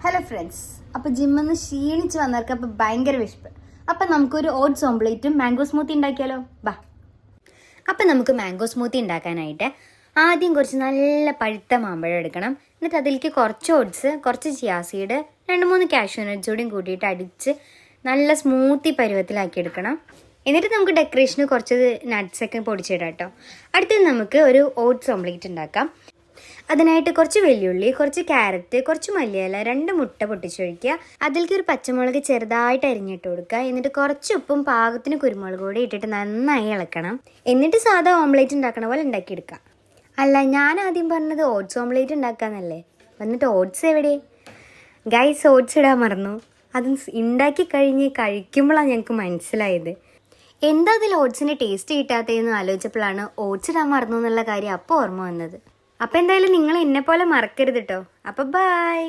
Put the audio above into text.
Hello friends, അപ്പോൾ ജിമ്മിൽ നിന്ന് ക്ഷീണിച്ച് വന്നവർക്ക് അപ്പോൾ ഭയങ്കര വിശപ്പ്. അപ്പം നമുക്കൊരു ഓട്സ് ഓംപ്ലേറ്റും മാംഗോ സ്മൂത്തി ഉണ്ടാക്കിയാലോ? ബാ. അപ്പം നമുക്ക് മാംഗോ സ്മൂത്തി ഉണ്ടാക്കാനായിട്ട് ആദ്യം കുറച്ച് നല്ല പഴുത്ത മാമ്പഴം എടുക്കണം. എന്നിട്ട് അതിലേക്ക് കുറച്ച് ഓട്സ്, കുറച്ച് ചിയാ സീഡ്, 2-3 കാഷ്യൂ നട്ട്സ് കൂടിയും കൂട്ടിയിട്ട് അടിച്ച് നല്ല സ്മൂത്തി പരുവത്തിലാക്കി എടുക്കണം. എന്നിട്ട് നമുക്ക് ഡെക്കറേഷന് കുറച്ച് നട്ട്സൊക്കെ പൊടിച്ചിടാം കേട്ടോ. അടുത്തത് നമുക്ക് ഒരു ഓട്സ് ഓംപ്ലേറ്റ് ഉണ്ടാക്കാം. അതിനായിട്ട് കുറച്ച് വെല്ലുള്ളി, കുറച്ച് ക്യാരറ്റ്, കുറച്ച് മല്ലിയില, 2 മുട്ട പൊട്ടിച്ചൊഴിക്കുക. അതിലേക്ക് ഒരു പച്ചമുളക് ചെറുതായിട്ട് അരിഞ്ഞിട്ട് കൊടുക്കുക. എന്നിട്ട് കുറച്ച് ഉപ്പും പാകത്തിന് കുരുമുളക് കൂടി ഇട്ടിട്ട് നന്നായി ഇളക്കണം. എന്നിട്ട് സാധാ ഓംപ്ലേറ്റ് ഉണ്ടാക്കണ പോലെ ഉണ്ടാക്കിയെടുക്കുക. അല്ല, ഞാൻ ആദ്യം പറഞ്ഞത് ഓട്സ് ഓംപ്ലേറ്റ് ഉണ്ടാക്കാന്നല്ലേ. എന്നിട്ട് ഓട്സ് എവിടെ? ഗൈസ്, ഓട്സ് ഇടാൻ മറന്നു. അത് ഉണ്ടാക്കി കഴിഞ്ഞ് കഴിക്കുമ്പോഴാണ് ഞങ്ങൾക്ക് മനസ്സിലായത്. എന്താ അതിൽ ഓട്സിൻ്റെ ടേസ്റ്റ് കിട്ടാത്തതെന്ന് ആലോചിച്ചപ്പോഴാണ് ഓട്സ് ഇടാൻ മറന്നു എന്നുള്ള കാര്യം അപ്പോൾ ഓർമ്മ വന്നത്. അപ്പോൾ എന്തായാലും നിങ്ങൾ എന്നെ പോലെ മറക്കരുത് കേട്ടോ. അപ്പോൾ ബൈ.